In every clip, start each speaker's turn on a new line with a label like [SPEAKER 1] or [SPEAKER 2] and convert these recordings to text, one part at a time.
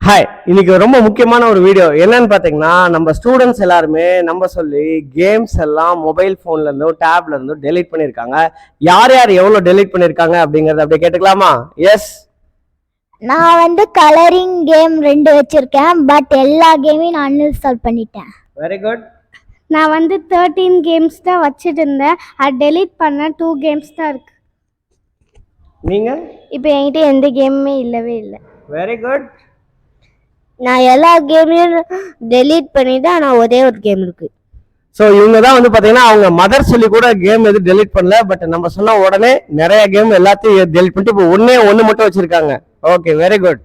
[SPEAKER 1] Hi, இன்னைக்கு ரொம்ப முக்கியமான ஒரு வீடியோ என்னன்னு பார்த்தீங்கன்னா, நம்ம ஸ்டூடெண்ட்ஸ் எல்லாருமே நம்ம சொல்லி கேம்ஸ் எல்லாம் மொபைல் ஃபோன்ல இருந்தோ டேப்ல இருந்தோ டெலீட் பண்ணியிருக்காங்க. யார் யார் எவ்வளோ டெலீட் பண்ணியிருக்காங்க அப்படிங்கறத அப்படியே கேட்டுக்கலாமா? எஸ்,
[SPEAKER 2] நான் கலரிங் கேம் 2 வச்சிருக்கேன். பட் எல்லா கேமையும் நான் அன்இன்ஸ்டால் பண்ணிட்டேன்.
[SPEAKER 1] Very good.
[SPEAKER 3] நான் 13 கேம்ஸ் தான் வச்சுட்டு இருந்தேன். அது டெலீட் பண்ண 2 கேம்ஸ் தான் இருக்கு.
[SPEAKER 1] நீங்க?
[SPEAKER 3] இப்போ என்கிட்ட எந்த கேமுமே இல்லவே இல்லை.
[SPEAKER 1] Very good.
[SPEAKER 2] நான் எல்லா கேமையும் டெலீட் பண்ணிட்டேன். ஆனால் ஒரே ஒரு கேம் இருக்கு.
[SPEAKER 1] ஸோ இவங்க தான் பார்த்தீங்கன்னா அவங்க மதர் சொல்லி கூட கேம் எதுவும் டெலீட் பண்ணல. பட் நம்ம சொன்ன உடனே நிறைய கேம் எல்லாத்தையும் டெலீட் பண்ணிட்டு இப்போ ஒன்று மட்டும் வச்சிருக்காங்க. Okay, very good.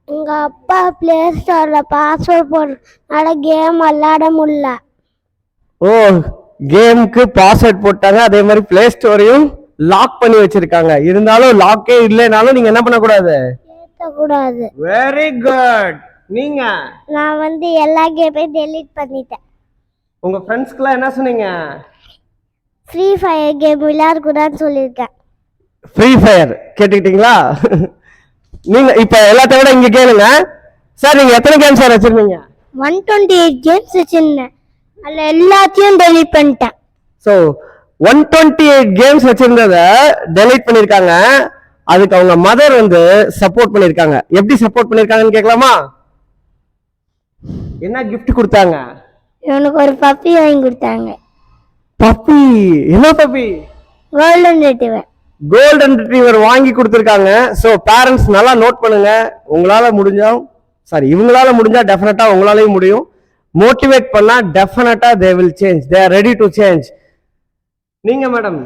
[SPEAKER 2] எங்க அப்பா பிளே ஸ்டோர்ல பாஸ்வேர்ட் போடுறதுனால கேம் விளையாட முடியல.
[SPEAKER 1] ஓ, கேமுக்கு பாஸ்வேர்ட் போட்டாங்க, அதே மாதிரி பிளே ஸ்டோரையும் லாக் பண்ணி வச்சிருக்காங்க. இருந்தாலும் லாக்கே இல்லைனாலும் நீங்க என்ன பண்ணக்கூடாது?
[SPEAKER 2] கூடாது.
[SPEAKER 1] Very good. நீங்க?
[SPEAKER 2] நான் எல்லா கேமையும் டெலீட் பண்ணிட்டேன்.
[SPEAKER 1] உங்க ஃப்ரெண்ட்ஸ்க்குலாம் என்ன சொன்னீங்க?
[SPEAKER 2] ஃப்ரீ ஃபயர் கேம் விளையாடக்கூடாதுன்னு சொல்லியிருக்கேன்.
[SPEAKER 1] ஃப்ரீ ஃபயர் கேட்டுக்கிட்டீங்களா? நீங்க இப்ப எல்லாத்த விட இங்க கேளுங்க சார், நீங்க எத்தனை கேம் சார் வச்சிருந்தீங்க?
[SPEAKER 2] 128 கேம்ஸ் வச்சிருந்தேன். அதில் எல்லாத்தையும் டெலீட் பண்ணிட்டேன்.
[SPEAKER 1] ஸோ 128 கேம்ஸ் வச்சிருந்தத டெலீட் பண்ணிருக்காங்க. அதுக்கு அவங்க மதர் சப்போர்ட் பண்ணிருக்காங்க. எப்படி சப்போர்ட் பண்ணிருக்காங்கன்னு கேட்கலாமா? என்ன கிஃப்ட் கொடுத்தாங்க?
[SPEAKER 2] இவனுக்கு ஒரு பப்பி வாங்கி கொடுத்தாங்க.
[SPEAKER 1] பப்பி? என்ன puppy?
[SPEAKER 2] Golden retriever.
[SPEAKER 1] Golden retriever வாங்கி கொடுத்துருக்காங்க. ஸோ பேரண்ட்ஸ் நல்லா நோட் பண்ணுங்க. இவங்களால முடிஞ்சா டெஃபினட்டா உங்களாலையும் முடியும். மோட்டிவேட் பண்ணா டெஃபினட்டா they will change. They are ready to change. நீங்க மேடம்?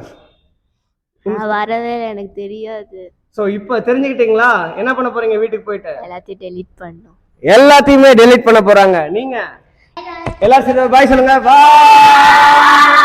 [SPEAKER 3] வரவே எனக்கு தெரியாது.
[SPEAKER 1] ஸோ இப்போ தெரிஞ்சுக்கிட்டீங்களா? என்ன பண்ண போறீங்க? வீட்டுக்கு போயிட்டு
[SPEAKER 3] எல்லாத்தையும் டெலீட் பண்ணோம்.
[SPEAKER 1] எல்லாத்தையுமே டெலீட் பண்ண போறாங்க. நீங்க எல்லாரும் பாய் சொல்லுங்க. பாய்.